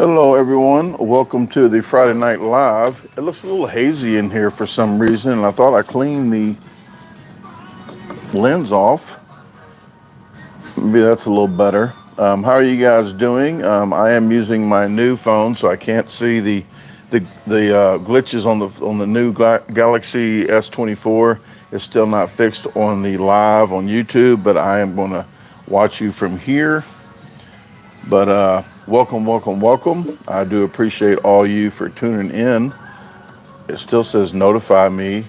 Hello, everyone. Welcome to the Friday Night Live. It looks a little hazy in here for some reason, and I thought I cleaned the lens off. Maybe that's a little better. How are you guys doing? I am using my new phone, so I can't see the glitches on the new Galaxy S24. It's still not fixed on the live on YouTube, but I am going to watch you from here. But welcome, welcome, welcome. I do appreciate all you for tuning in. It still says notify me.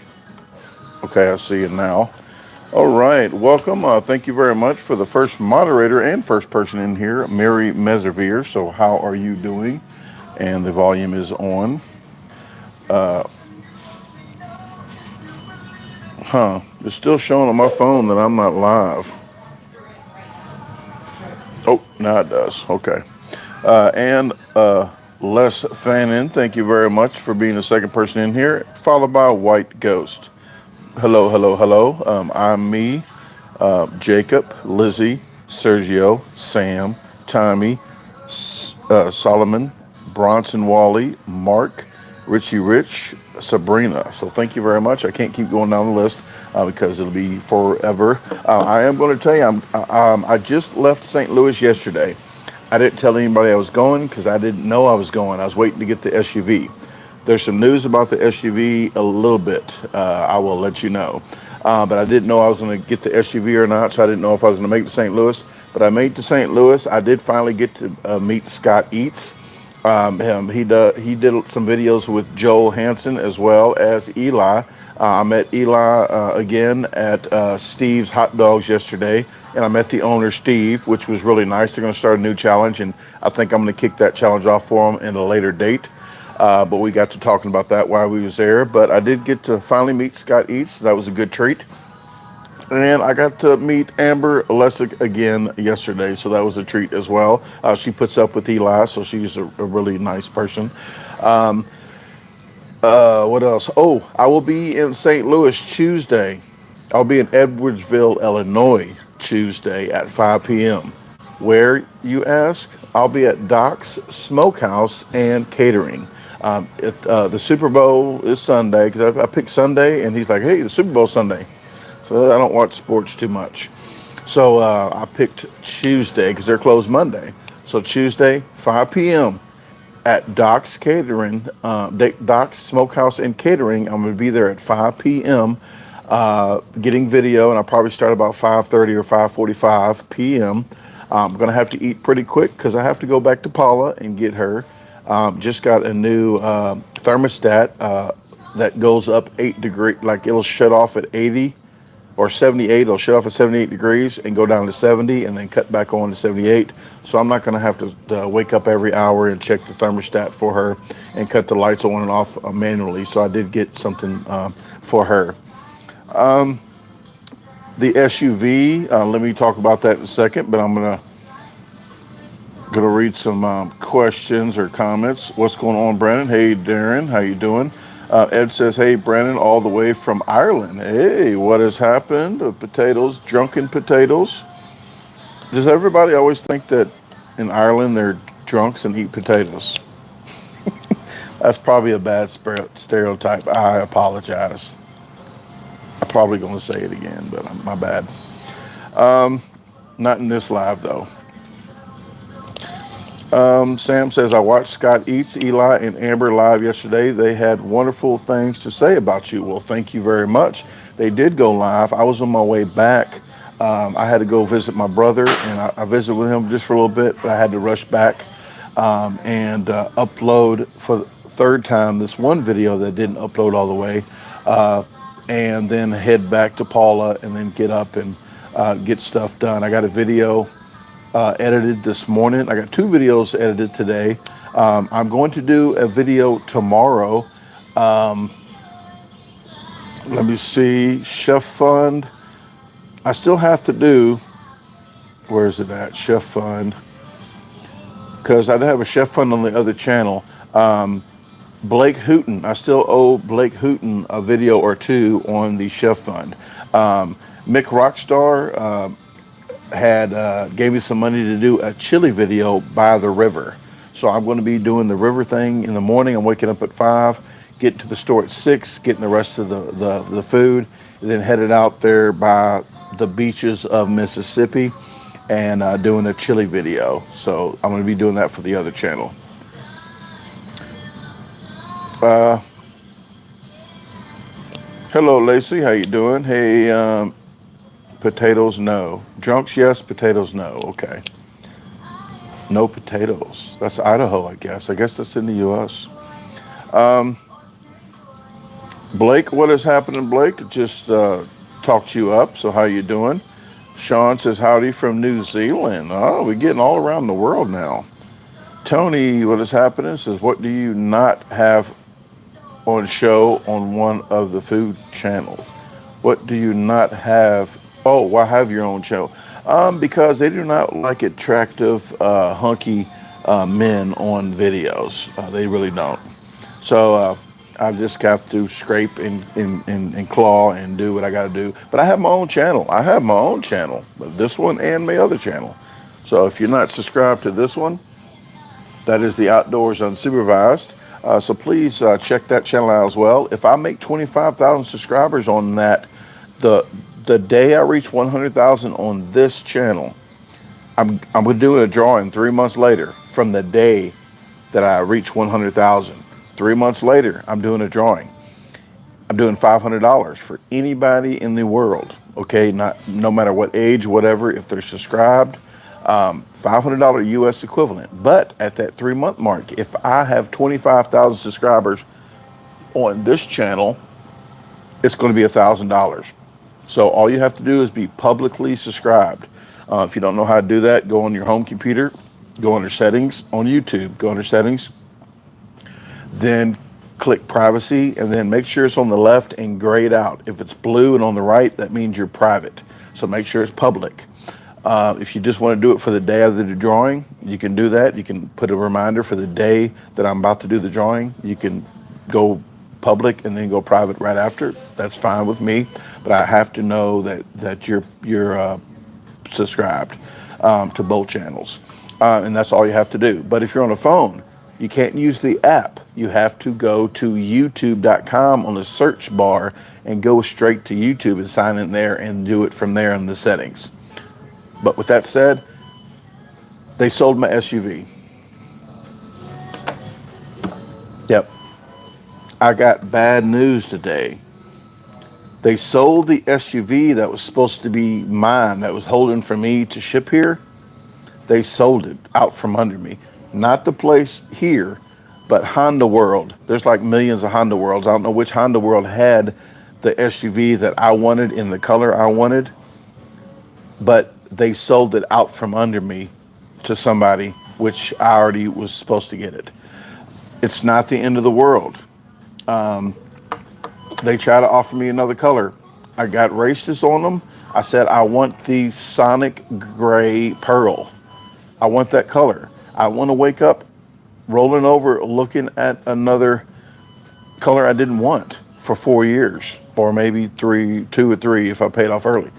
Okay, I see it now. All right, welcome. Thank you very much for the first moderator and first person in here, Mary Meservier. So, how are you doing? And the volume is on. Uh, it's still showing on my phone that I'm not live. Oh, now it does. Okay. And Les Fannin, thank you very much for being the second person in here, followed by White Ghost. Hello, hello, hello. I'm me, Jacob, Lizzie, Sergio, Sam, Tommy, Solomon, Bronson Wally, Mark, Richie Rich, Sabrina. So thank you very much. I can't keep going down the list because it'll be forever. I am going to tell you, I just left St. Louis yesterday. I didn't tell anybody I was going because I didn't know I was going. I was waiting to get the SUV. There's some news about the SUV a little bit. I will let you know. But I didn't know I was going to get the SUV or not, so I didn't know if I was going to make it to St. Louis. But I made it to St. Louis. I did finally get to meet Scott Eats. He did some videos with Joel Hansen as well as Eli. I met Eli again at Steve's Hot Dogs yesterday, and I met the owner, Steve, which was really nice. They're going to start a new challenge, and I think I'm going to kick that challenge off for them in a later date. But we got to talking about that while we was there. But I did get to finally meet Scott Eats. That was a good treat. And I got to meet Amber Lessick again yesterday, so that was a treat as well. She puts up with Eli, so she's a really nice person. Um, what else? Oh, I will be in St. Louis Tuesday. I'll be in Edwardsville, Illinois, Tuesday at 5 p.m. Where, you ask? I'll be at Doc's Smokehouse and Catering. The Super Bowl is Sunday, because I picked Sunday, and he's like, hey, the Super Bowl Sunday. So I don't watch sports too much. So I picked Tuesday, because they're closed Monday. So Tuesday, 5 p.m. at Doc's Catering, Doc's Smokehouse and Catering. I'm going to be there at 5 p.m. Getting video, and I'll probably start about 5:30 or 5:45 p.m. I'm going to have to eat pretty quick because I have to go back to Paula and get her. Just got a new thermostat that goes up 8 degrees, like it'll shut off at 80 or 78. It'll shut off at 78 degrees and go down to 70 and then cut back on to 78. So I'm not going to have to wake up every hour and check the thermostat for her and cut the lights on and off manually. So I did get something for her. The SUV, let me talk about that in a second, but I'm gonna read some questions or comments. What's going on, Brandon? Hey, Darren, how you doing? Ed says, hey, Brandon, all the way from Ireland. Hey, what has happened? Potatoes, drunken potatoes. Does everybody always think that in Ireland they're drunks and eat potatoes? That's probably a bad stereotype. I apologize. I'm probably going to say it again, but my bad. Not in this live, though. Sam says, I watched Scott Eats, Eli, and Amber live yesterday. They had wonderful things to say about you. Well, thank you very much. They did go live. I was on my way back. I had to go visit my brother, and I visited with him just for a little bit, but I had to rush back and upload for the third time this one video that didn't upload all the way. And then head back to Paula and then get up and get stuff done. I got a video edited this morning. I got 2 videos edited today. I'm going to do a video tomorrow. Let me see. Chef Fund. I still have to do, where is it at? Chef Fund. Because I have a Chef Fund on the other channel. Blake Hooten. I still owe Blake Hooten a video or 2 on the Chef Fund. Mick Rockstar gave me some money to do a chili video by the river. So I'm going to be doing the river thing in the morning. I'm waking up at 5, getting to the store at 6, getting the rest of the food, and then headed out there by the beaches of Mississippi and doing a chili video. So I'm going to be doing that for the other channel. Uh, Hello, Lacey. How you doing? Hey, potatoes, no. Drunks, yes. Potatoes, no. Okay. No potatoes. That's Idaho, I guess. I guess that's in the U.S. Um, Blake, what is happening, Blake? Just talked you up. So how you doing? Sean says howdy from New Zealand. Oh, we're getting all around the world now. Tony, what is happening? Says, what do you not have on show on one of the food channels? What do you not have? Oh, why have your own show? Because they do not like attractive, hunky men on videos. They really don't. So I just have to scrape and claw and do what I got to do. But I have my own channel. I have my own channel, this one and my other channel. So if you're not subscribed to this one, that is the Outdoors Unsupervised. So please check that channel out as well. If I make 25,000 subscribers on that, the day I reach 100,000 on this channel, I'm going to do a drawing 3 months later from the day that I reach 100,000. 3 months later, I'm doing a drawing. I'm doing $500 for anybody in the world. Okay, no matter what age, whatever, if they're subscribed. $500 US equivalent. But at that 3 month mark, if I have 25,000 subscribers on this channel, it's going to be $1,000. So all you have to do is be publicly subscribed. If you don't know how to do that, go on your home computer, go under settings on YouTube, go under settings, then click privacy, and then make sure it's on the left and grayed out. If it's blue and on the right, that means you're private. So make sure it's public. If you just want to do it for the day of the drawing, you can do that. You can put a reminder for the day that I'm about to do the drawing. You can go public and then go private right after. That's fine with me, but I have to know that you're subscribed to both channels, and that's all you have to do. But if you're on a phone, you can't use the app. You have to go to youtube.com on the search bar and go straight to YouTube and sign in there and do it from there in the settings. But with that said, they sold my SUV. Yep. I got bad news today. They sold the SUV that was supposed to be mine, that was holding for me to ship here. They sold it out from under me. Not the place here, but Honda World. There's like millions of Honda Worlds. I don't know which Honda World had the SUV that I wanted in the color I wanted, but they sold it out from under me to somebody, which I already was supposed to get it. It's not the end of the world. They try to offer me another color. I got racist on them. I said, I want the Sonic Gray Pearl. I want that color. I want to wake up rolling over looking at another color I didn't want for 4 years, or maybe 2 or 3 if I paid off early.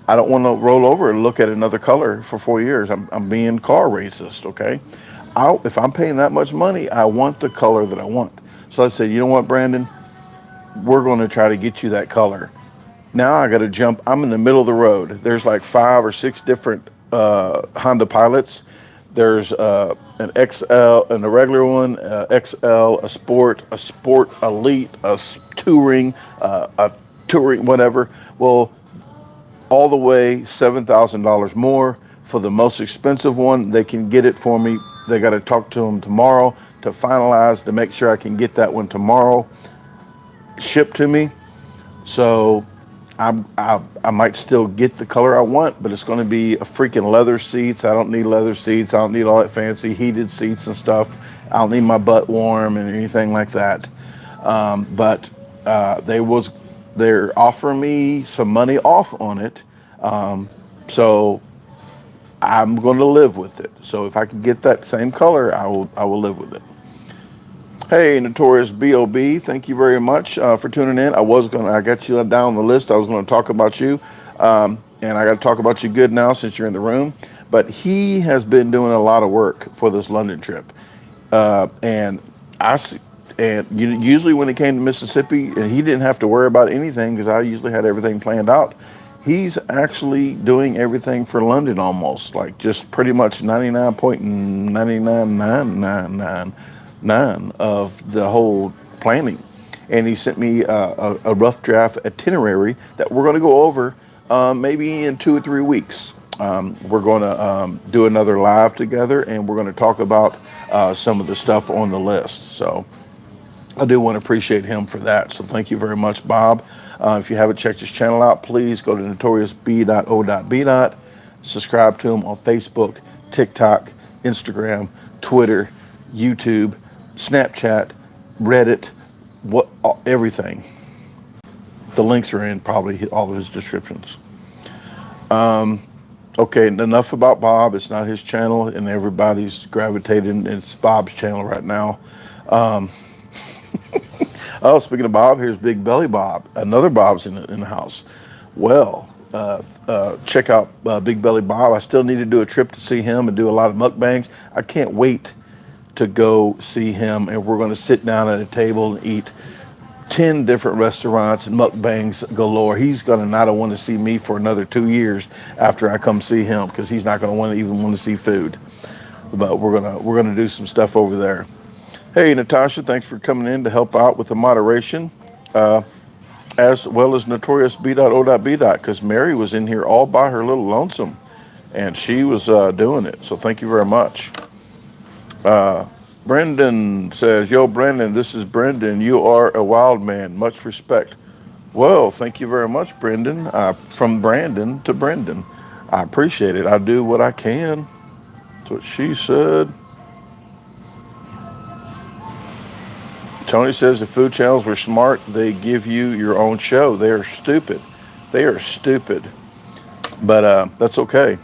I don't want to roll over and look at another color for 4 years. I'm being car racist, okay? If I'm paying that much money, I want the color that I want. So I said, you know what, Brandon? We're going to try to get you that color. Now I got to jump. I'm in the middle of the road. There's like 5 or 6 different Honda Pilots. There's an XL and a regular one, XL, a Sport Elite, a Touring, whatever. Well, all the way $7,000 more for the most expensive one. They can get it for me. They got to talk to them tomorrow to finalize, to make sure I can get that one tomorrow shipped to me. So I might still get the color I want, but it's going to be a freaking leather seats. I don't need leather seats. I don't need all that fancy heated seats and stuff. I don't need my butt warm and anything like that. But they're offering me some money off on it. So I'm going to live with it. So if I can get that same color, I will live with it. Hey, Notorious B.O.B., thank you very much for tuning in. I got you down on the list. I was going to talk about you, and I got to talk about you good now since you're in the room. But he has been doing a lot of work for this London trip. And I s- and usually when it came to Mississippi, and he didn't have to worry about anything because I usually had everything planned out. He's actually doing everything for London almost, like just pretty much 99.99999 of the whole planning. And he sent me a rough draft itinerary that we're going to go over maybe in 2 or 3 weeks. We're going to do another live together, and we're going to talk about some of the stuff on the list. So I do want to appreciate him for that. So thank you very much, Bob. If you haven't checked his channel out, please go to notoriousb.o.b. Subscribe to him on Facebook, TikTok, Instagram, Twitter, YouTube, Snapchat, Reddit, everything. The links are in probably all of his descriptions. Okay, enough about Bob. It's not his channel, and everybody's gravitating. It's Bob's channel right now. Um, oh, speaking of Bob, here's Big Belly Bob. Another Bob's in the house. Well, check out Big Belly Bob. I still need to do a trip to see him and do a lot of mukbangs. I can't wait to go see him, and we're going to sit down at a table and eat 10 different restaurants and mukbangs galore. He's going to not want to see me for another 2 years after I come see him because he's not going to want to see food. But we're gonna do some stuff over there. Hey, Natasha, thanks for coming in to help out with the moderation, as well as Notorious B.O.B. because Mary was in here all by her little lonesome, and she was doing it. So thank you very much. Brendan says, "Yo, Brendan, this is Brendan. You are a wild man. Much respect." Well, thank you very much, Brendan. From Brandon to Brendan. I appreciate it. I do what I can. That's what she said. Tony says the food channels were smart. They give you your own show. They are stupid. They are stupid. But that's okay.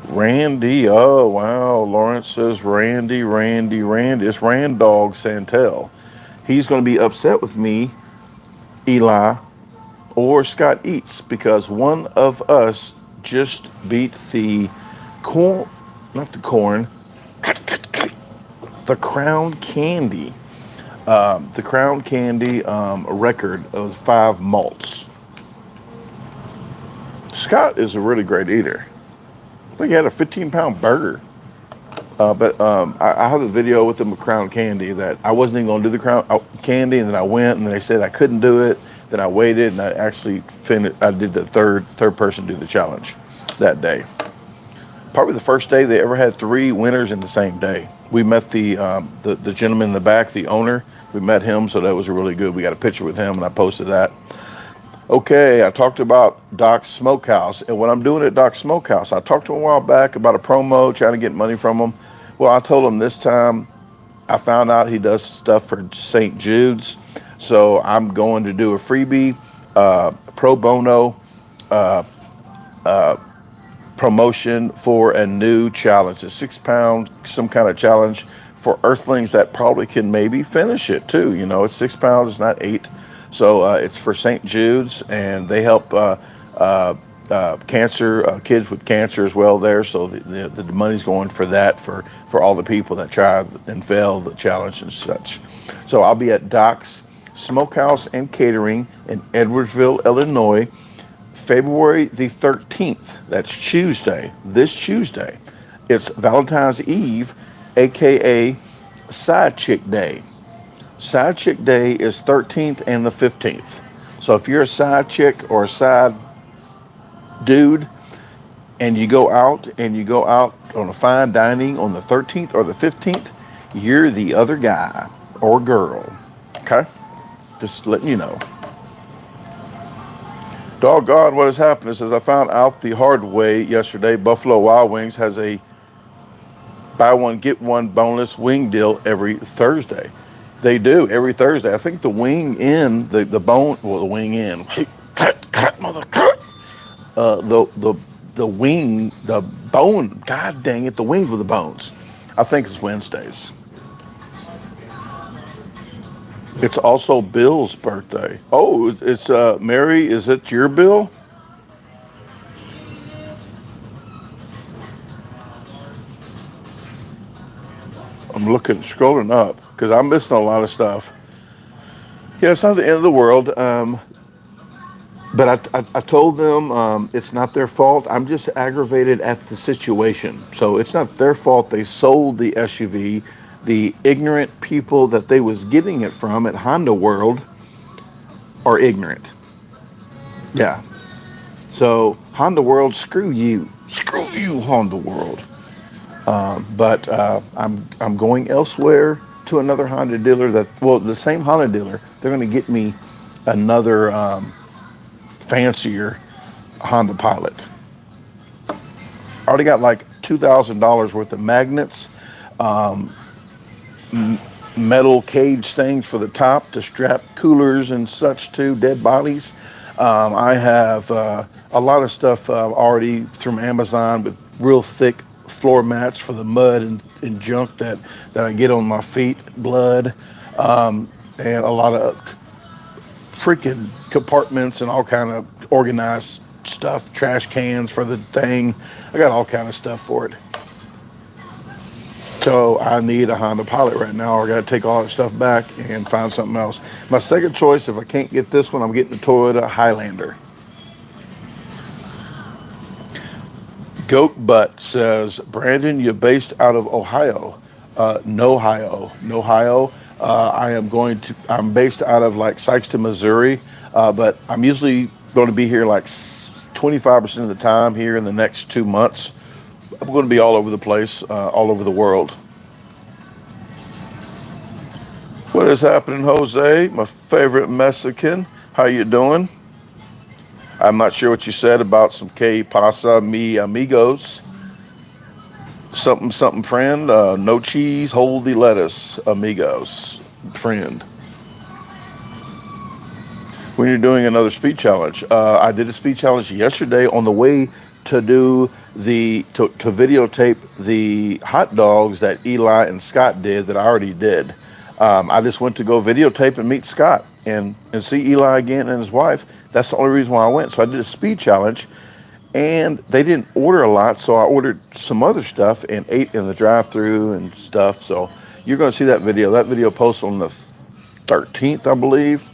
Randy, oh wow. Lawrence says Randy. It's Randog Santel. He's going to be upset with me, Eli, or Scott Eats, because one of us just beat the corn, not the corn, the Crown Candy. The Crown Candy record of 5 malts. Scott is a really great eater. I think he had a 15-pound burger. But I have a video with the Crown Candy that I wasn't even going to do the Crown Candy, and then I went, and they said I couldn't do it. Then I waited, and I actually finished. I did the third person do the challenge that day. Probably the first day they ever had 3 winners in the same day. We met the gentleman in the back, the owner. We met him, so that was really good. We got a picture with him, and I posted that. Okay, I talked about Doc's Smokehouse, and what I'm doing at Doc's Smokehouse, I talked to him a while back about a promo, trying to get money from him. Well, I told him this time, I found out he does stuff for St. Jude's, so I'm going to do a freebie, pro bono promotion for a new challenge, a 6-pound, some kind of challenge for Earthlings that probably can maybe finish it too. You know, it's 6 pounds, it's not 8. So it's for St. Jude's, and they help cancer kids with cancer as well there. So the money's going for that, for all the people that tried and failed the challenge and such. So I'll be at Doc's Smokehouse and Catering in Edwardsville, Illinois, February the 13th. That's Tuesday, this Tuesday. It's Valentine's Eve, aka Side Chick Day. Side Chick Day is 13th and the 15th. So if you're a side chick or a side dude and you go out on a fine dining on the 13th or the 15th, you're the other guy or girl. Okay? Just letting you know. Doggone, what has happened? It says, I found out the hard way yesterday. Buffalo Wild Wings has a buy one, get one boneless wing deal every Thursday. They do every Thursday. I think the wing in, the bone, well, the wing in, cut, mother, cut. The wing, the bone, god dang it, the wings with the bones. I think it's Wednesdays. It's also Bill's birthday. Oh, it's Mary, is it your Bill? I'm looking, scrolling up because I'm missing a lot of stuff. Yeah, it's not the end of the world. But I told them it's not their fault. I'm just aggravated at the situation. So it's not their fault they sold the SUV. The ignorant people that they was getting it from at Honda World are ignorant. Yeah. So Honda World, screw you, Honda World. But I'm going elsewhere to another Honda dealer the same Honda dealer. They're going to get me another fancier Honda Pilot. I already got like $2,000 worth of magnets, um, metal cage things for the top to strap coolers and such to, dead bodies. I have a lot of stuff already from Amazon with real thick floor mats for the mud and junk that I get on my feet, blood, and a lot of freaking compartments and all kind of organized stuff, trash cans for the thing. I got all kind of stuff for it. So I need a Honda Pilot right now, or I got to take all that stuff back and find something else. My second choice, if I can't get this one, I'm getting the Toyota Highlander. Goat Butt says, Brandon, you're based out of Ohio. No Ohio. I'm based out of like Sikeston, Missouri, but I'm usually going to be here like 25% of the time here in the next 2 months. I'm going to be all over the place, all over the world. What is happening, Jose? My favorite Mexican. How you doing? I'm not sure what you said about some que pasa mi amigos. Something friend. No cheese, hold the lettuce, amigos, friend. When you're doing another speed challenge, I did a speed challenge yesterday on the way to do to videotape the hot dogs that Eli and Scott did that I already did. I just went to go videotape and meet Scott and see Eli again and his wife. That's the only reason why I went. So I did a speed challenge, and they didn't order a lot, so I ordered some other stuff and ate in the drive-through and stuff. So you're going to see that video. That video posts on the 13th, I believe.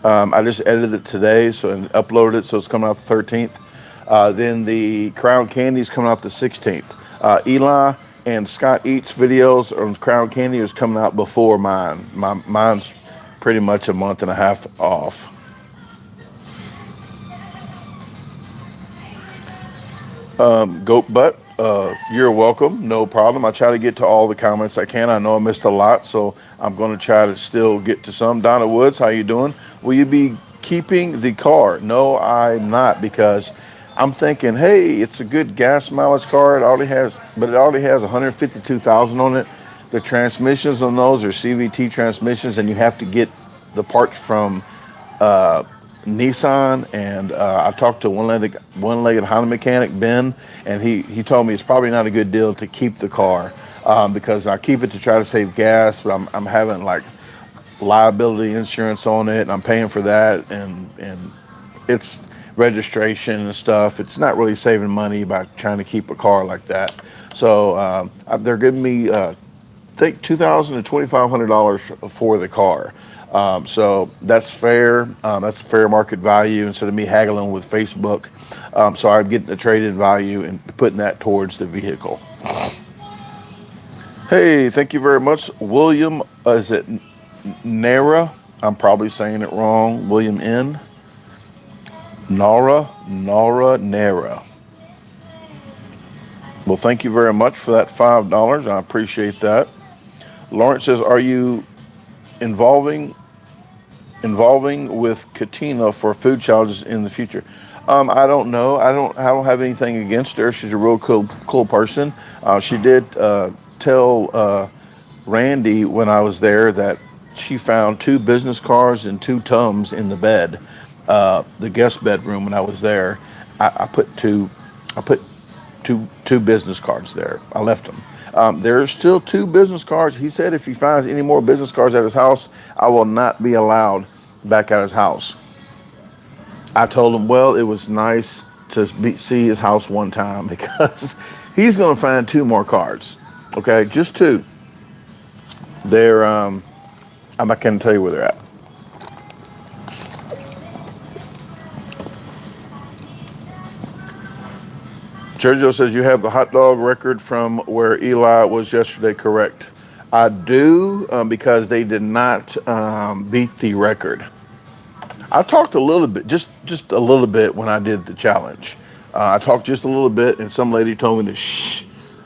I just edited it today and uploaded it, so it's coming out the 13th. Then the Crown Candy is coming out the 16th. Eli and Scott Eats videos on Crown Candy is coming out before mine. Mine's pretty much a month and a half off. Goat Butt, you're welcome. No problem. I try to get to all the comments I can. I know I missed a lot, so I'm going to try to still get to some. Donna Woods, how you doing? Will you be keeping the car? No, I'm not, because I'm thinking, hey, it's a good gas mileage car. It already has 152,000 on it. The transmissions on those are CVT transmissions, and you have to get the parts from Nissan. And I talked to one-legged Honda mechanic, Ben, and he told me it's probably not a good deal to keep the car because I keep it to try to save gas, but I'm having like liability insurance on it, and I'm paying for that, and it's registration and stuff. It's not really saving money by trying to keep a car like that. So they're giving me I think $2,000 to $2,500 for the car. So that's fair. That's fair market value instead of me haggling with Facebook. So I'm getting the trade-in value and putting that towards the vehicle. Hey, thank you very much, William. Is it Nara? I'm probably saying it wrong. William N. Nara. Well, thank you very much for that $5. I appreciate that. Lawrence says, are you involving with Katina for food challenges in the future? I don't know. I don't have anything against her. She's a real cool person. She did tell Randy when I was there that she found 2 business cards and 2 Tums in the bed, the guest bedroom when I was there. I put two business cards there. I left them. There's still 2 business cards. He said if he finds any more business cards at his house, I will not be allowed back at his house. I told him, well, it was nice to see his house one time because he's going to find 2 more cards. Okay, just 2. They're I'm not going to tell you where they're at. Sergio says you have the hot dog record from where Eli was yesterday, correct? I do, because they did not beat the record. I talked a little bit, just a little bit when I did the challenge. I talked just a little bit, and some lady told me to shh.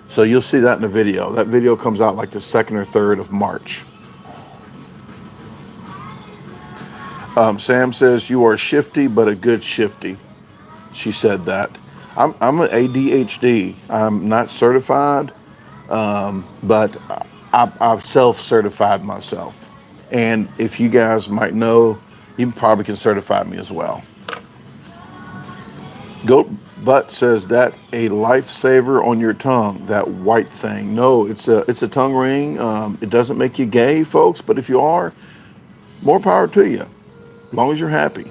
So you'll see that in the video. That video comes out like the 2nd or 3rd of March. Sam says you are shifty, but a good shifty. She said that. I'm an ADHD. I'm not certified, but I've self-certified myself. And if you guys might know, you probably can certify me as well. Goat Butt says that a lifesaver on your tongue, that white thing. No, it's a tongue ring. It doesn't make you gay, folks, but if you are, more power to you, as long as you're happy.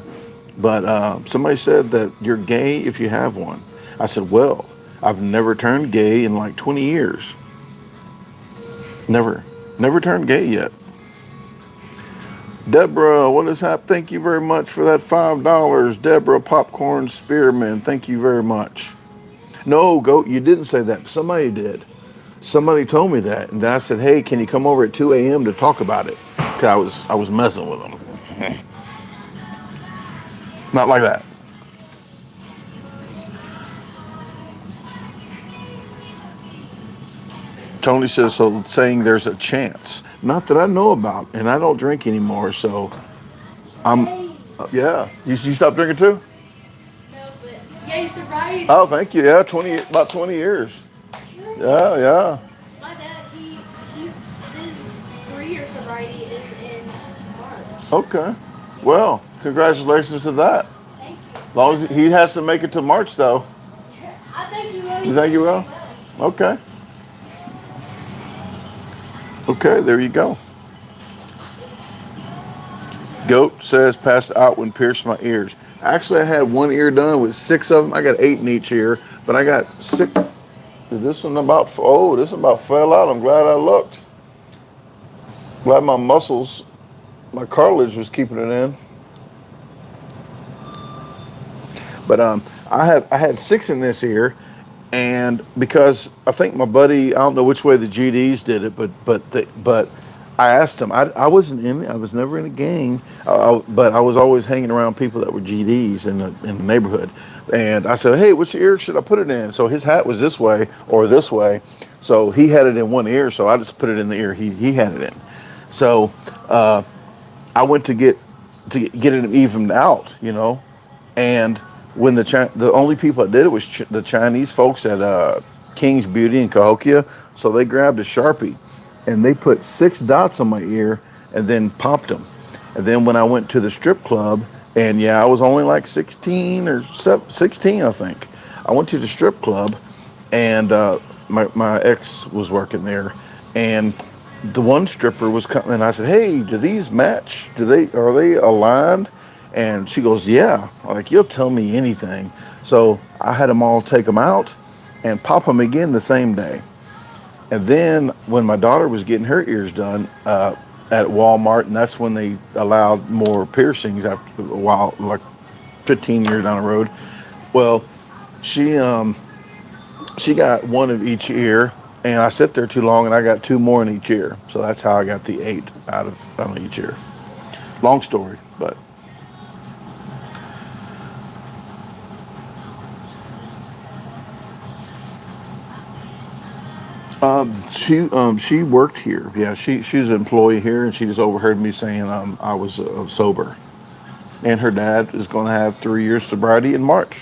But somebody said that you're gay if you have one. I said, well, I've never turned gay in like 20 years. Never turned gay yet. Deborah, what is happening? Thank you very much for that $5. Deborah Popcorn Spearman, thank you very much. No, Goat, you didn't say that. Somebody did. Somebody told me that. And then I said, hey, can you come over at 2 a.m. to talk about it? Because I was messing with them. Not like that. Tony says, so saying there's a chance. Not that I know about, and I don't drink anymore, so yeah. You stopped drinking too? No, but yeah, he's right. Oh, thank you. Yeah, about 20 years. Yeah. My dad, his 3-year sobriety is in March. Okay. Well, congratulations to that. Thank you. As long as he has to make it to March, though. I think you will. You think you will? Okay. Okay, there you go. Goat says passed out when pierced my ears. Actually, I had one ear done with 6 of them. I got 8 in each ear, but I got 6. This one about fell out. I'm glad I looked. Glad my muscles, my cartilage was keeping it in. But I had 6 in this ear, and because I think my buddy, I don't know which way the GDs did it, but I asked him. I wasn't in. I was never in a gang, but I was always hanging around people that were GDs in the neighborhood. And I said, "Hey, which ear should I put it in?" So his hat was this way or this way, so he had it in one ear. So I just put it in the ear he had it in. So I went to get it evened out, and when the only people that did it was the Chinese folks at King's Beauty in Cahokia. So they grabbed a Sharpie and they put 6 dots on my ear and then popped them. And then when I went to the strip club, and I was only like 16 or 16, I think. I went to the strip club, and my ex was working there, and the one stripper was coming, and I said, "Hey, do these match? Are they aligned?" And she goes, "Yeah." I'm like, "You'll tell me anything." So I had them all take them out and pop them again the same day. And then when my daughter was getting her ears done at Walmart, and that's when they allowed more piercings after a while, like 15 years down the road. Well, she got one of each ear, and I sat there too long, and I got 2 more in each ear. So that's how I got the 8 out of each ear. Long story, but. She worked here. Yeah, she's an employee here, and she just overheard me saying I was sober. And her dad is going to have 3 years sobriety in March.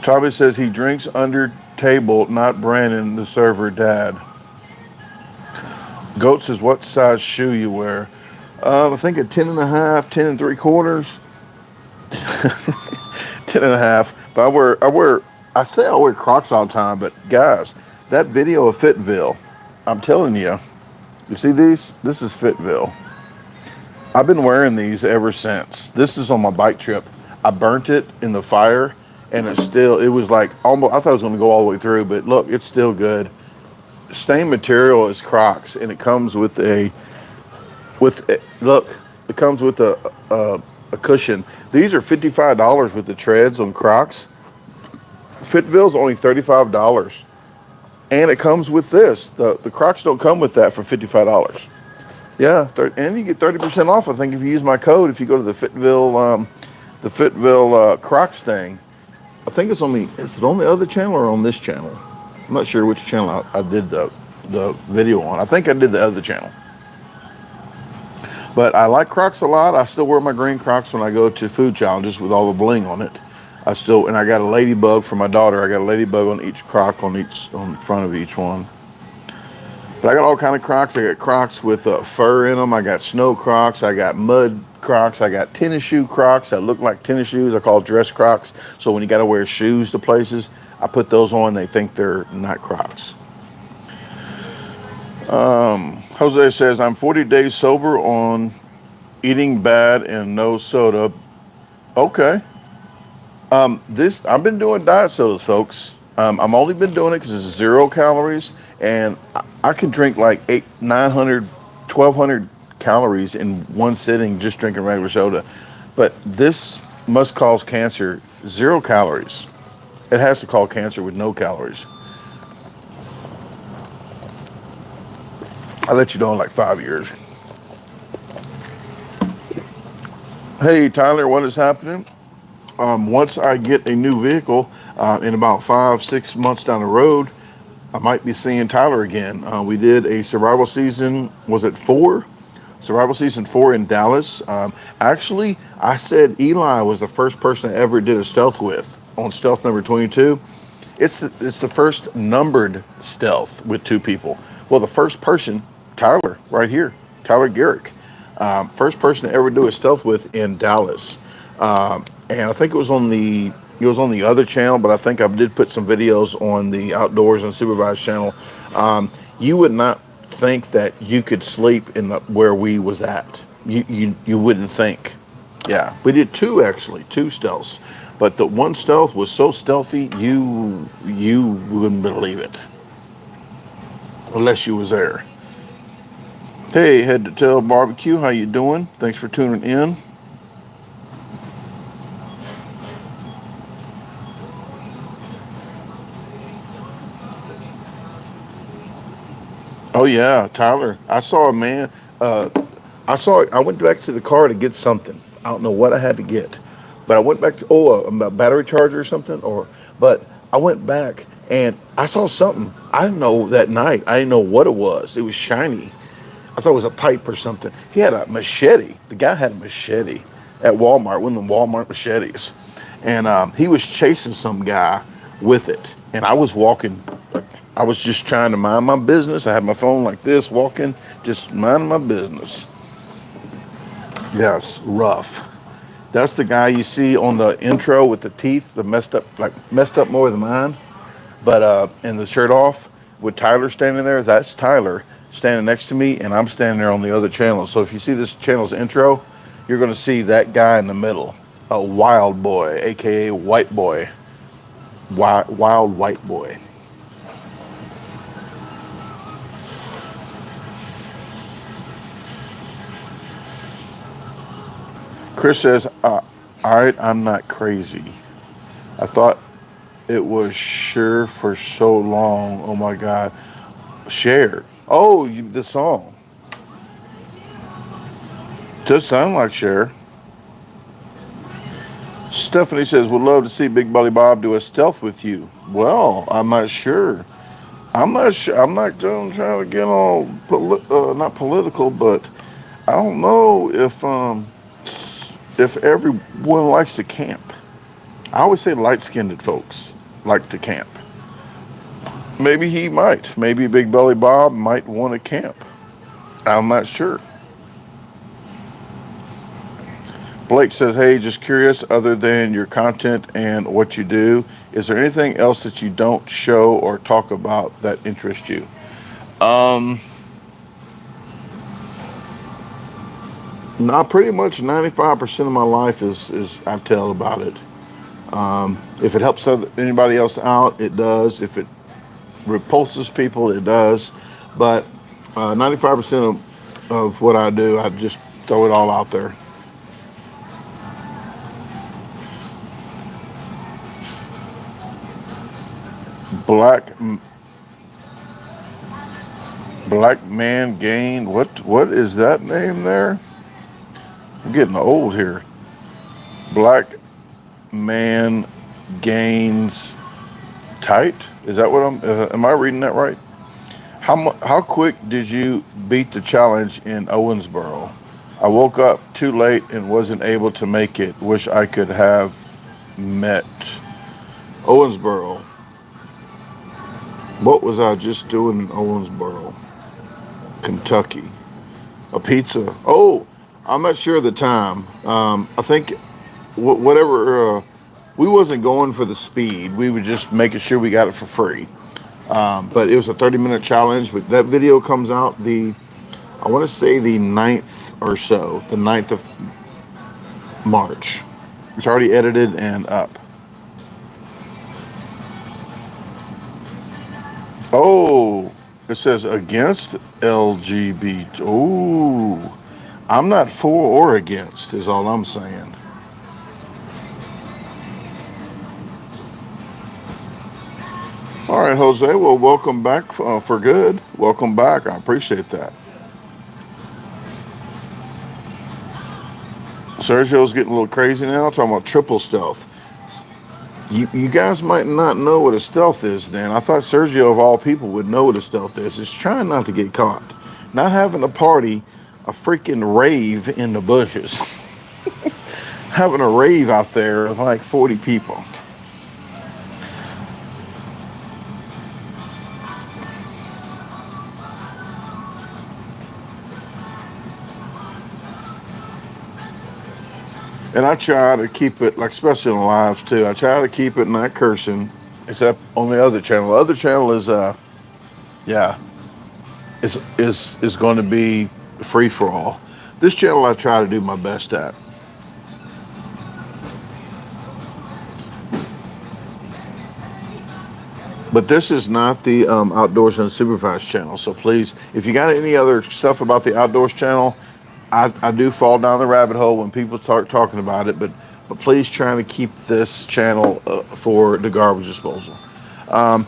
Tommy says he drinks under table, not Brandon, the server dad. Goat says, what size shoe you wear? I think a 10 and a half, 10 and 3/4. 10 and a half. But I say I wear Crocs all the time, but guys, that video of Fitville, I'm telling you, you see these? This is Fitville. I've been wearing these ever since. This is on my bike trip. I burnt it in the fire, and it was like almost. I thought it was going to go all the way through, but look, it's still good. Same material as Crocs, and it comes with look. It comes with a cushion. These are $55 with the treads on Crocs. Fitville's only $35, and it comes with this. The Crocs don't come with that for $55. Yeah, and you get 30% off. I think if you use my code, if you go to the Fitville Crocs thing. I think is it on the other channel or on this channel? I'm not sure which channel I did the video on. I think I did the other channel. But I like Crocs a lot. I still wear my green Crocs when I go to food challenges with all the bling on it. And I got a ladybug for my daughter. I got a ladybug on each Croc on front of each one. But I got all kind of Crocs. I got Crocs with fur in them. I got snow Crocs. I got mud Crocs. I got tennis shoe Crocs that look like tennis shoes. I call dress Crocs. So when you got to wear shoes to places, I put those on. They think they're not Crocs. Jose says, I'm 40 days sober on eating bad and no soda. Okay. I've been doing diet sodas, folks. I'm only been doing it because it's 0 calories, and I can drink like 900, 1,200 calories in one sitting just drinking regular soda. But this must cause cancer. 0 calories. It has to cause cancer with no calories. I'll let you know in like 5 years. Hey, Tyler, what is happening? Once I get a new vehicle in about 5-6 months down the road, I might be seeing Tyler again. We did a survival season, was it 4? Survival season 4 in Dallas. Actually, I said Eli was the first person I ever did a stealth with on stealth number 22. It's the first numbered stealth with 2 people. Well, the first person, Tyler, right here, Tyler Garrick, first person to ever do a stealth with in Dallas. And I think it was on the other channel, but I think I did put some videos on the Outdoors Unsupervised channel. You would not think that you could sleep in where we was at. You wouldn't think. Yeah, we did 2 stealths, but the one stealth was so stealthy you wouldn't believe it unless you was there. Hey, Head to Tail Barbecue, how you doing? Thanks for tuning in. Oh yeah, Tyler. I saw a man. I went back to the car to get something. I don't know what I had to get, but I went back to a battery charger or something. But I went back and I saw something. I didn't know that night. I didn't know what it was. It was shiny. I thought it was a pipe or something. He had a machete. The guy had a machete at Walmart, one of the Walmart machetes, and he was chasing some guy with it. And I was walking. I was just trying to mind my business. I had my phone like this, walking, just minding my business. Yes, rough. That's the guy you see on the intro with the teeth, the messed up more than mine. But and the shirt off with Tyler standing there, that's Tyler standing next to me, and I'm standing there on the other channel. So if you see this channel's intro, you're going to see that guy in the middle, a wild boy, aka white boy, wild white boy. Chris says, all right, I'm not crazy. I thought it was sure for so long. Oh my God. Cher. Oh, the song. Does sound like Cher. Stephanie says, would love to see Big Belly Bob do a stealth with you. Well, I'm not sure. I'm not sure. I'm not trying to get all, not political, but I don't know if everyone likes to camp. I always say light-skinned folks like to camp. Maybe he might. Maybe Big Belly Bob might want to camp. I'm not sure. Blake says, hey, just curious, other than your content and what you do, is there anything else that you don't show or talk about that interests you? Not pretty much 95% of my life is I tell about it. If it helps anybody else out, it does. If it repulses people, it does. But 95% of what I do, I just throw it all out there. Black black man gained. What is that name there? I'm getting old here. Black man gains tight. Is that what I'm? Am I reading that right? How quick did you beat the challenge in Owensboro? I woke up too late and wasn't able to make it. Wish I could have met. Owensboro. What was I just doing in Owensboro, Kentucky? A pizza. Oh, I'm not sure of the time. I think whatever. We wasn't going for the speed. We were just making sure we got it for free. But it was a 30-minute challenge. But that video comes out I want to say the 9th or so, the 9th of March. It's already edited and up. Oh, it says against LGBT. Oh, I'm not for or against, is all I'm saying. All right, Jose. Well, welcome back for good. Welcome back. I appreciate that. Sergio's getting a little crazy now, talking about triple stealth. You guys might not know what a stealth is then. I thought Sergio, of all people, would know what a stealth is. It's trying not to get caught. Not having a party, a freaking rave in the bushes. Having a rave out there with like 40 people. And I try to keep it, like especially in lives too, I try to keep it not cursing, except on the other channel. The other channel is yeah, is going to be free for all. This channel I try to do my best at. But this is not the Outdoors Unsupervised channel. So please, if you got any other stuff about the Outdoors channel, I do fall down the rabbit hole when people start talking about it. But please try to keep this channel for the garbage disposal. Um,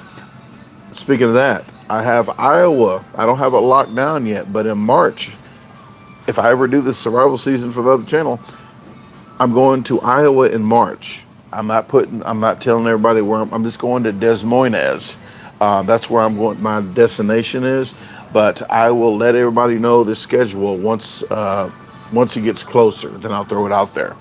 Speaking of that, I have Iowa. I don't have it locked down yet, but in March, if I ever do the survival season for the other channel, I'm going to Iowa in March. I'm not telling everybody where I'm just going to Des Moines. That's where I'm going. My destination is, but I will let everybody know the schedule once it gets closer. Then I'll throw it out there.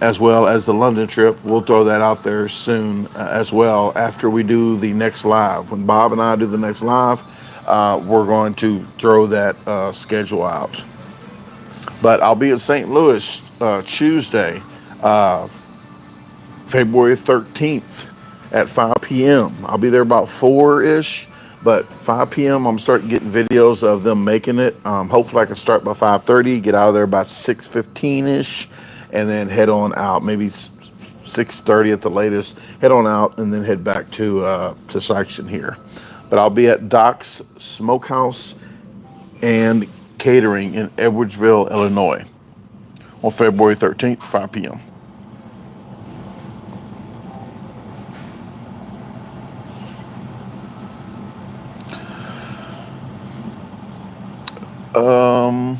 As well as the London trip, we'll throw that out there soon as well. After we do the next live, when Bob and I do the next live, we're going to throw that schedule out. But I'll be in St. Louis Tuesday, uh, February 13th at 5 p.m. I'll be there about 4-ish, but 5 p.m. I'm starting getting videos of them making it. Hopefully I can start by 5:30, get out of there about 6:15-ish, and then head on out, maybe 6:30 at the latest, head on out and then head back to Sikeston here. But I'll be at Doc's Smokehouse and Catering in Edwardsville, Illinois on February 13th, 5 p.m. Um,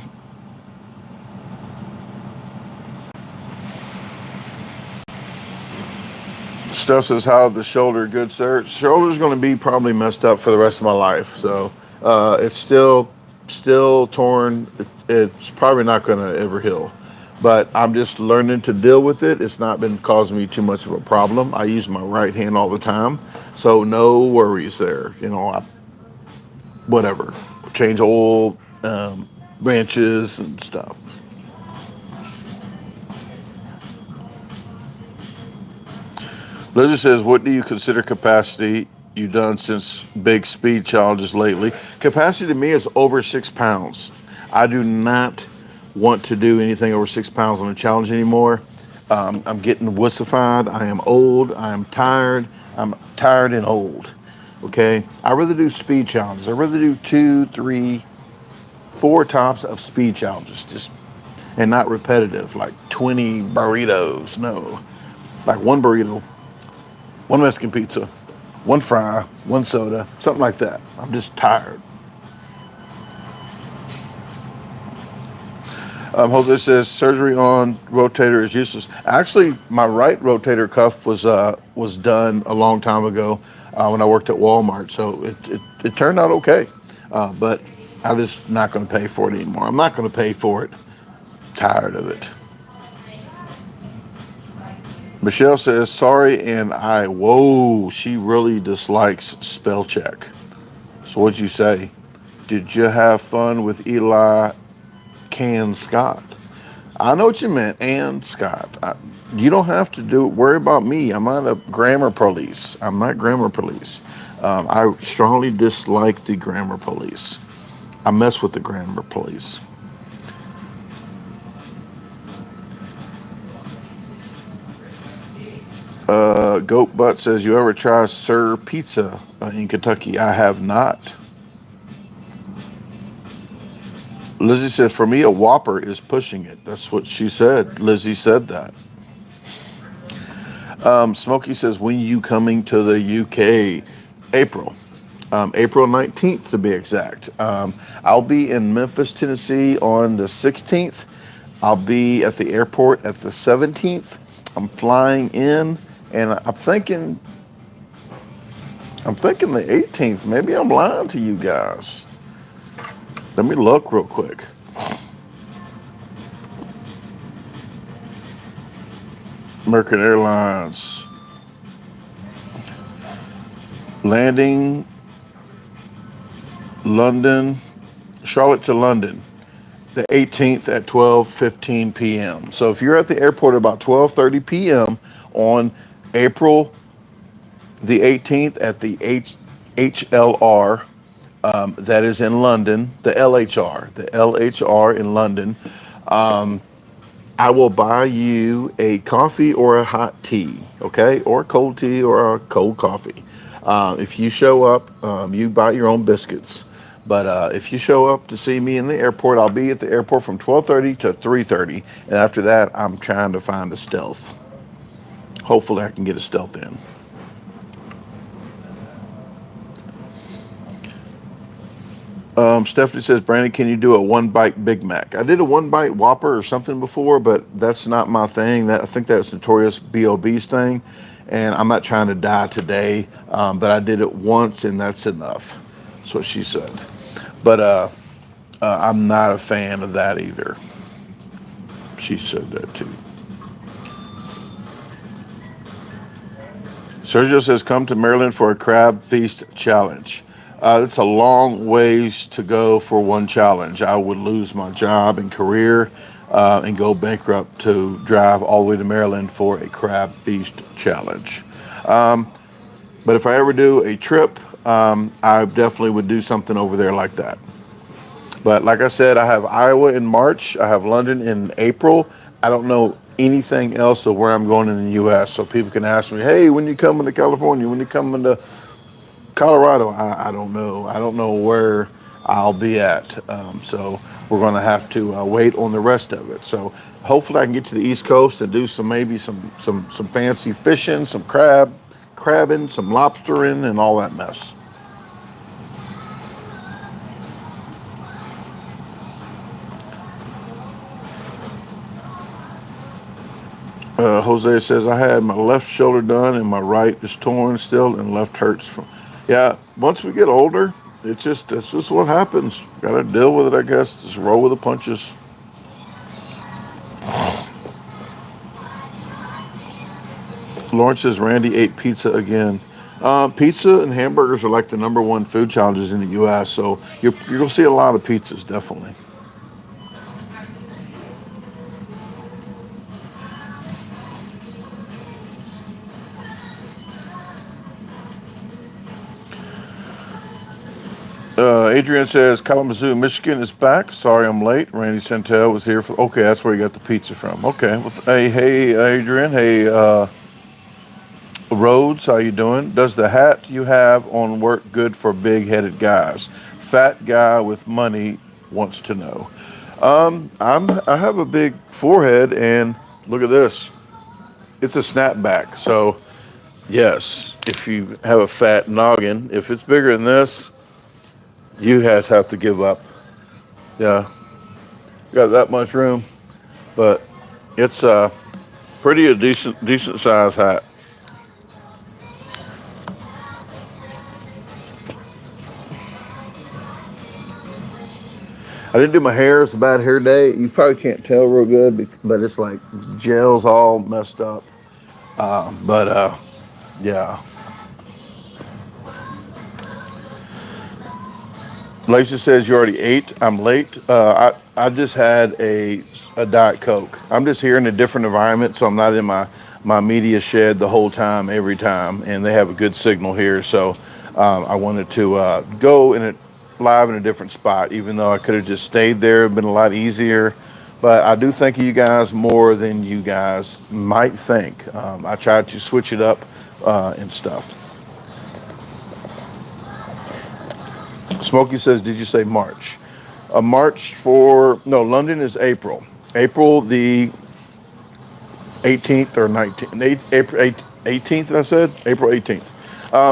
Steph says, "How the shoulder, good sir? Shoulder's going to be probably messed up for the rest of my life. So it's still torn. It's probably not going to ever heal. But I'm just learning to deal with it. It's not been causing me too much of a problem. I use my right hand all the time, so no worries there. Whatever, change oil, branches and stuff." Lizzie says, "What do you consider capacity you've done since big speed challenges lately?" Capacity to me is over 6 pounds. I do not want to do anything over 6 pounds on a challenge anymore. I'm getting wussified. I am old. I am tired. I'm tired and old. Okay. I rather do speed challenges. I rather do two, three, four tops of speed challenges, just and not repetitive like 20 burritos. No, like one burrito, one Mexican pizza, one fry, one soda, something like that. I'm just tired. Jose says surgery on rotator is useless. Actually, my right rotator cuff was done a long time ago when I worked at Walmart, so it turned out okay. But I'm just not going to pay for it anymore. I'm not going to pay for it. Tired of it. Michelle says sorry, and I whoa. She really dislikes spell check. So what'd you say? Did you have fun with Eli Can Scott? I know what you meant, and Scott. You don't have to worry about me. I'm not a grammar police. I'm not grammar police. I strongly dislike the grammar police. I mess with the grammar police. Goat Butt says, you ever try Sir Pizza in Kentucky? I have not. Lizzie says, for me, a Whopper is pushing it. That's what she said. Lizzie said that. Smokey says, when you coming to the UK? April. April 19th to be exact. I'll be in Memphis, Tennessee on the 16th. I'll be at the airport at the 17th. I'm flying in, and I'm thinking the 18th. Maybe I'm lying to you guys. Let me look real quick. American Airlines landing London, Charlotte to London, the 18th at 12:15 p.m. So if you're at the airport about 12:30 p.m. on April the 18th at the HLR, that is in London, the LHR in London, um, I will buy you a coffee or a hot tea, okay, or a cold tea or a cold coffee. If you show up, you buy your own biscuits. But if you show up to see me in the airport, I'll be at the airport from 12:30 to 3:30, and after that, I'm trying to find a stealth. Hopefully, I can get a stealth in. Stephanie says, Brandon, can you do a one bite Big Mac? I did a one bite Whopper or something before, but that's not my thing. I think that's Notorious B.O.B.'s thing, and I'm not trying to die today, but I did it once, and that's enough. That's what she said. But I'm not a fan of that either. She said that too. Sergio says, come to Maryland for a crab feast challenge. It's a long ways to go for one challenge. I would lose my job and career and go bankrupt to drive all the way to Maryland for a crab feast challenge. Um, but if I ever do a trip, I definitely would do something over there like that. But like I said, I have Iowa in March. I have London in April. I don't know anything else of where I'm going in the U.S. So people can ask me, hey, when you coming to California? When you coming to Colorado? I don't know. I don't know where I'll be at. So we're going to have to wait on the rest of it. So hopefully I can get to the East Coast and do some fancy fishing, some crabbing, some lobstering, and all that mess. Jose says, I had my left shoulder done and my right is torn still and left hurts. Yeah, once we get older, that's just what happens. Got to deal with it, I guess. Just roll with the punches. Lawrence says, Randy ate pizza again. Pizza and hamburgers are like the number one food challenges in the U.S., so you're going to see a lot of pizzas, definitely. Adrian says Kalamazoo, Michigan is back. Sorry I'm late. Randy Santel was here for. Okay, that's where you got the pizza from. Okay. Well, hey, Adrian. Hey, Rhodes, how you doing? Does the hat you have on work good for big-headed guys? Fat guy with money wants to know. I have a big forehead, and look at this. It's a snapback. So yes, if you have a fat noggin, if it's bigger than this, you guys have to give up. Yeah, got that much room, but it's pretty a decent size hat. I didn't do my hair. It's a bad hair day. You probably can't tell real good, but it's like gel's all messed up. But yeah. Lacey says you already ate. I'm late. I just had a Diet Coke. I'm just here in a different environment, so I'm not in my media shed the whole time, every time, and they have a good signal here. So I wanted to go in it live in a different spot, even though I could have just stayed there. It'd been a lot easier. But I do thank you guys more than you guys might think. I tried to switch it up and stuff. Smokey says, "Did you say March? March for no. London is April. April the 18th or 19th. April 18th. I said April 18th.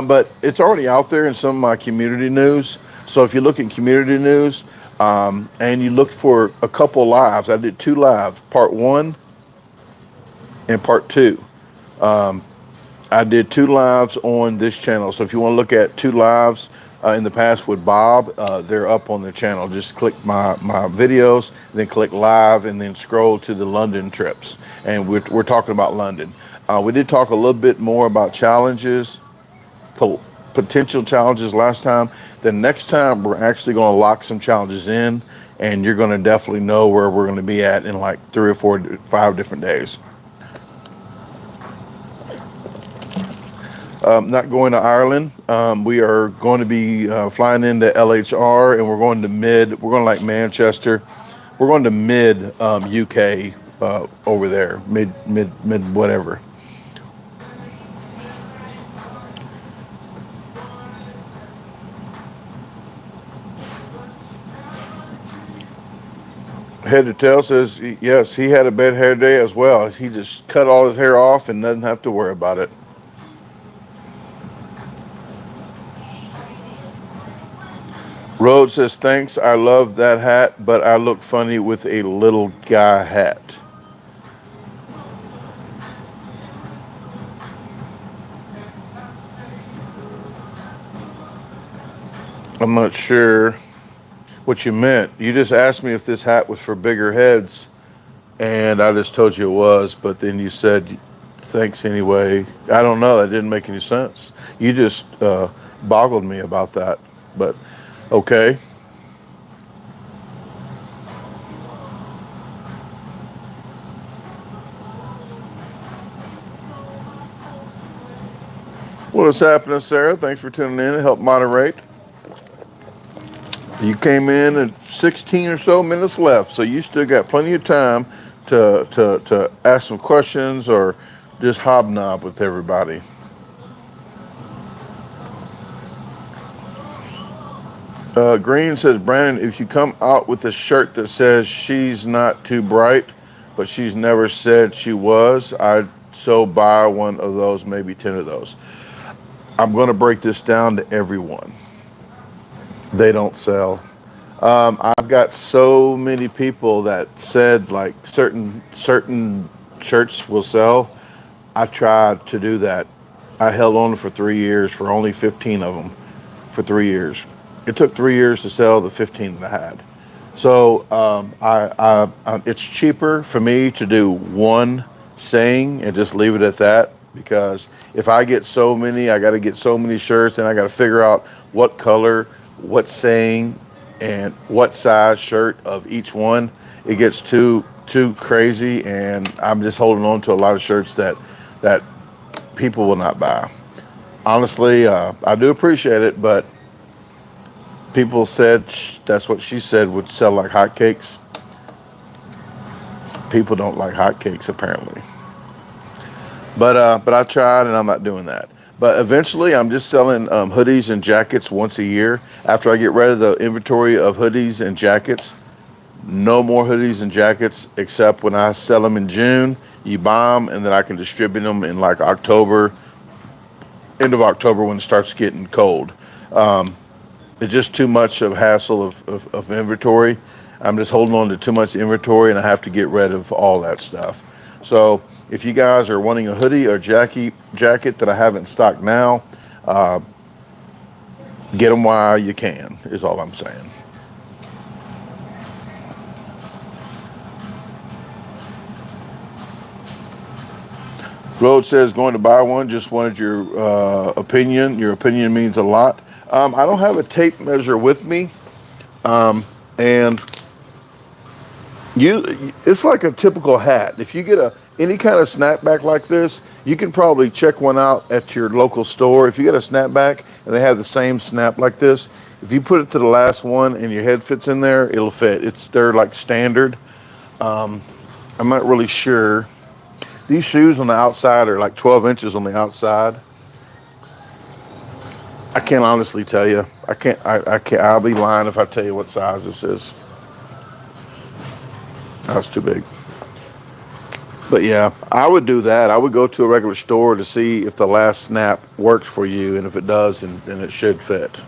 But it's already out there in some of my community news. So if you look in community news and you look for a couple lives, I did two lives, part one and part two. Um, I did two lives on this channel. So if you want to look at two lives in the past with Bob, they're up on the channel. Just click my videos, then click live, and then scroll to the London trips. And we're talking about London. We did talk a little bit more about challenges, potential challenges last time. The next time we're actually going to lock some challenges in, and you're going to definitely know where we're going to be at in like 3 or 4, 5 different days. Not going to Ireland. We are going to be flying into LHR, and we're going to We're going to like Manchester. We're going to mid UK over there, mid whatever. Head to tail says yes. He had a bad hair day as well. He just cut all his hair off and doesn't have to worry about it. Road says, thanks, I love that hat, but I look funny with a little guy hat. I'm not sure what you meant. You just asked me if this hat was for bigger heads, and I just told you it was, but then you said, thanks anyway. I don't know, that didn't make any sense. You just boggled me about that, but okay. What is happening, Sarah? Thanks for tuning in and help moderate. You came in at 16 or so minutes left, so you still got plenty of time to ask some questions or just hobnob with everybody. Green says, Brandon, if you come out with a shirt that says she's not too bright, but she's never said she was, I'd so buy one of those, maybe 10 of those. I'm going to break this down to everyone. They don't sell. I've got so many people that said like certain shirts will sell. I tried to do that. I held on for 3 years for only 15 of them for 3 years. It took 3 years to sell the 15 that I had. So it's cheaper for me to do one saying and just leave it at that, because if I get so many, I got to get so many shirts, and I got to figure out what color, what saying, and what size shirt of each one. It gets too crazy, and I'm just holding on to a lot of shirts that people will not buy. Honestly, I do appreciate it, but People said that's what she said would sell like hotcakes. People don't like hotcakes apparently. But I tried and I'm not doing that. But eventually, I'm just selling hoodies and jackets once a year. After I get rid of the inventory of hoodies and jackets, no more hoodies and jackets except when I sell them in June. You buy them and then I can distribute them in like October, end of October when it starts getting cold. Um, it's just too much of hassle of inventory. I'm just holding on to too much inventory and I have to get rid of all that stuff. So if you guys are wanting a hoodie or jacket that I have in stock now, uh, get them while you can, is all I'm saying. Road says going to buy one. Just wanted your opinion. Your opinion means a lot. I don't have a tape measure with me, and it's like a typical hat. If you get any kind of snapback like this, you can probably check one out at your local store. If you get a snapback and they have the same snap like this, if you put it to the last one and your head fits in there, it'll fit. They're like standard. Um, I'm not really sure. These shoes on the outside are like 12 inches on the outside. I can't honestly tell you. I can't. I can't. I'll be lying if I tell you what size this is. That's too big. But yeah, I would do that. I would go to a regular store to see if the last snap works for you, and if it does, then it should fit.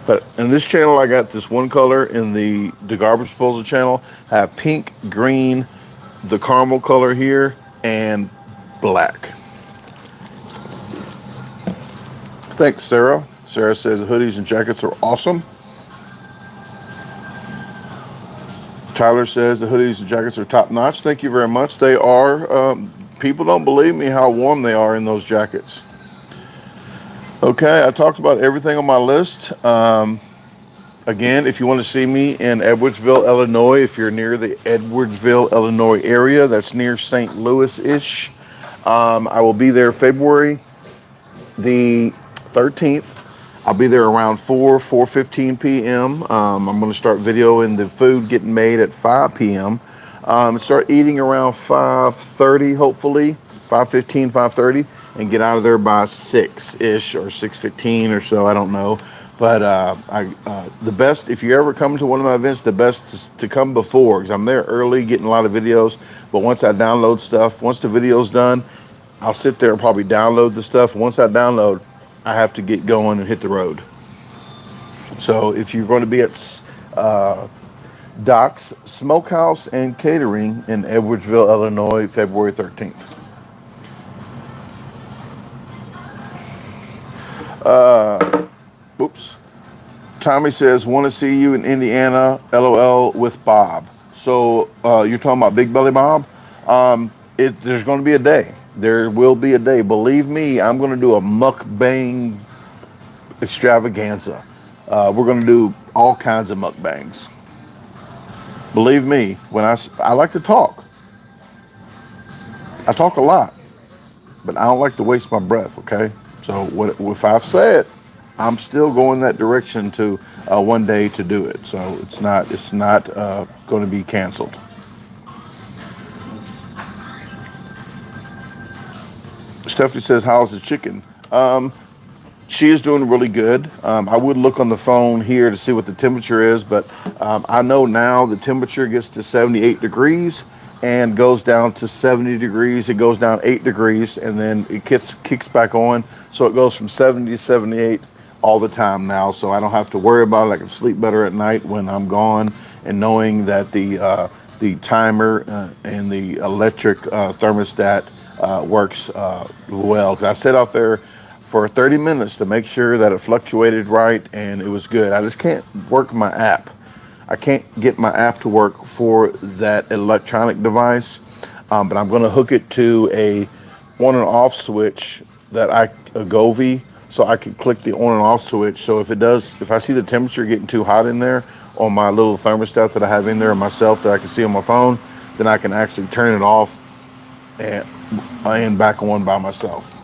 But in this channel, I got this one color. In the garbage disposal channel, I have pink, green, the caramel color here, and black. Thanks, Sarah. Sarah says the hoodies and jackets are awesome. Tyler says the hoodies and jackets are top notch. Thank you very much. They are. People don't believe me how warm they are in those jackets. Okay, I talked about everything on my list. Again, if you want to see me in Edwardsville, Illinois, if you're near the Edwardsville, Illinois area, that's near St. Louis-ish, I will be there February the 13th. I'll be there around 4:15 p.m. I'm going to start videoing the food getting made at 5 p.m. Start eating around 5:30, hopefully, 5:15, 5:30, and get out of there by 6-ish or 6:15 or so, I don't know. But the best, if you ever come to one of my events, the best is to come before, because I'm there early getting a lot of videos. But once I download stuff, once the video's done, I'll sit there and probably download the stuff. Once I download, I have to get going and hit the road. So if you're going to be at Doc's Smokehouse and Catering in Edwardsville, Illinois, February 13th. Oops. Tommy says, want to see you in Indiana, LOL, with Bob. So you're talking about Big Belly Bob? There's going to be a day. There will be a day. Believe me, I'm going to do a mukbang extravaganza. We're going to do all kinds of mukbangs. Believe me, when I like to talk. I talk a lot, but I don't like to waste my breath, okay? So if I've said, I'm still going that direction to one day to do it. So it's not going to be canceled. Stephanie says, how's the chicken? She is doing really good. I would look on the phone here to see what the temperature is, but I know now the temperature gets to 78 degrees and goes down to 70 degrees. It goes down 8 degrees and then it kicks back on. So it goes from 70 to 78 all the time now. So I don't have to worry about it. I can sleep better at night when I'm gone, and knowing that the timer and the electric thermostat works well. Because I sat out there for 30 minutes to make sure that it fluctuated right, and it was good. I just can't work my app. I can't get my app to work for that electronic device, but I'm going to hook it to a on and off switch a Govee, so I can click the on and off switch. So if I see the temperature getting too hot in there on my little thermostat that I have in there myself that I can see on my phone, then I can actually turn it off and back on by myself.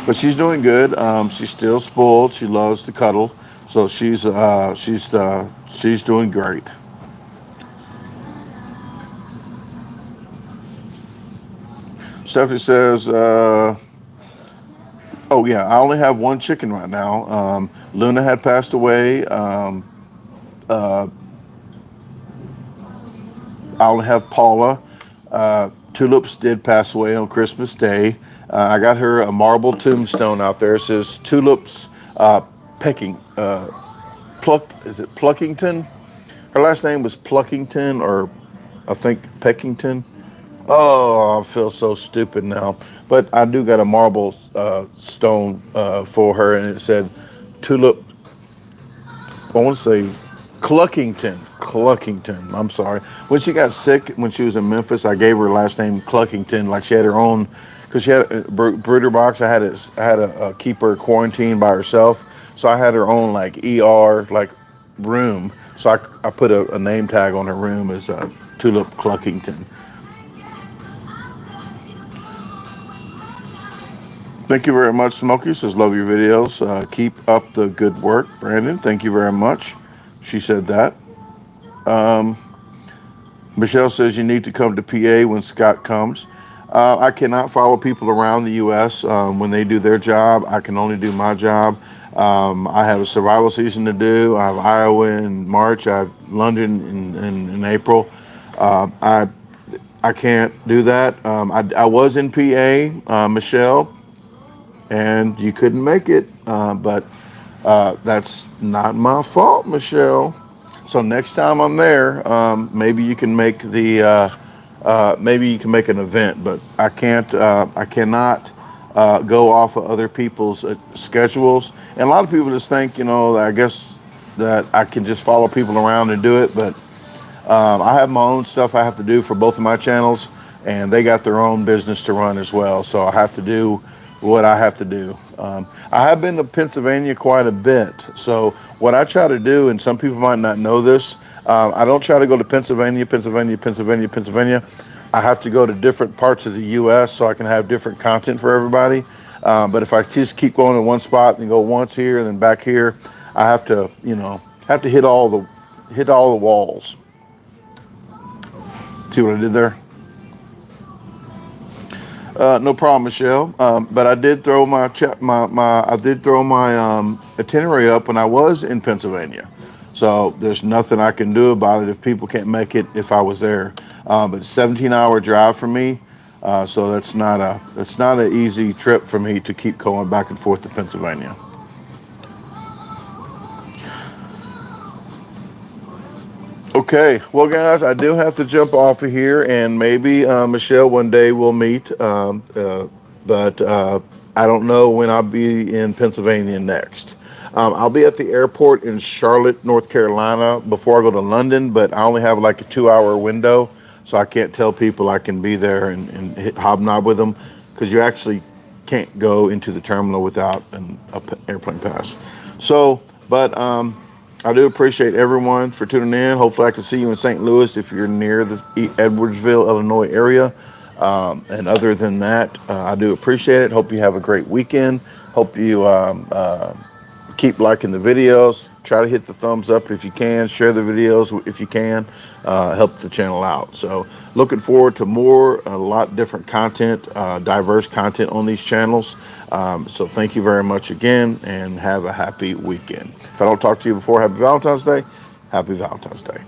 but she's doing good. She's still spoiled. She loves to cuddle, so she's doing great. Stephanie says, "Oh yeah, I only have one chicken right now. Luna had passed away. Uh, I only have Paula. Tulips did pass away on Christmas Day. I got her a marble tombstone out there. It says Tulips Pecking Pluck. Is it Pluckington? Her last name was Pluckington, or I think Peckington. Oh, I feel so stupid now. But I do got a marble stone for her, and it said Tulip. I want to say Cluckington. Cluckington. I'm sorry. When she got sick, when she was in Memphis, I gave her last name Cluckington, like she had her own, because she had a brooder box. I had to keep her quarantined by herself, so I had her own like ER like room. So I put a name tag on her room as Tulip Cluckington. Thank you very much, Smokey. Says, love your videos. Keep up the good work, Brandon. Thank you very much. She said that. Um, Michelle says, you need to come to PA when Scott comes. I cannot follow people around the U.S. When they do their job. I can only do my job. I have a survival season to do. I have Iowa in March. I have London in April. I can't do that. I was in PA, Michelle, and you couldn't make it. But that's not my fault, Michelle. So next time I'm there, maybe you can make maybe you can make an event. But I can't. I cannot go off of other people's schedules. And a lot of people just think, I guess that I can just follow people around and do it. But I have my own stuff I have to do for both of my channels, and they got their own business to run as well. So I have to do what I have to do. I have been to Pennsylvania quite a bit. So what I try to do, and some people might not know this, I don't try to go to Pennsylvania, Pennsylvania, Pennsylvania, Pennsylvania. I have to go to different parts of the U.S. so I can have different content for everybody. But if I just keep going to one spot and go once here and then back here, I have to, have to hit all the walls. See what I did there? No problem, Michelle. But I did throw my itinerary up when I was in Pennsylvania. So there's nothing I can do about it if people can't make it if I was there. But it's a 17-hour drive for me, so that's not an easy trip for me to keep going back and forth to Pennsylvania. Okay, well, guys, I do have to jump off of here, and maybe Michelle, one day we'll meet. But I don't know when I'll be in Pennsylvania next. I'll be at the airport in Charlotte, North Carolina, before I go to London, but I only have like a 2-hour window, so I can't tell people I can be there and hobnob with them, because you actually can't go into the terminal without an airplane pass. So, but I do appreciate everyone for tuning in. Hopefully I can see you in St. Louis if you're near the Edwardsville, Illinois area. And other than that, I do appreciate it. Hope you have a great weekend. Hope you keep liking the videos. Try to hit the thumbs up if you can. Share the videos if you can. Help the channel out. So looking forward to a lot different content, diverse content on these channels. So thank you very much again, and have a happy weekend. If I don't talk to you before, happy Valentine's Day. Happy Valentine's Day.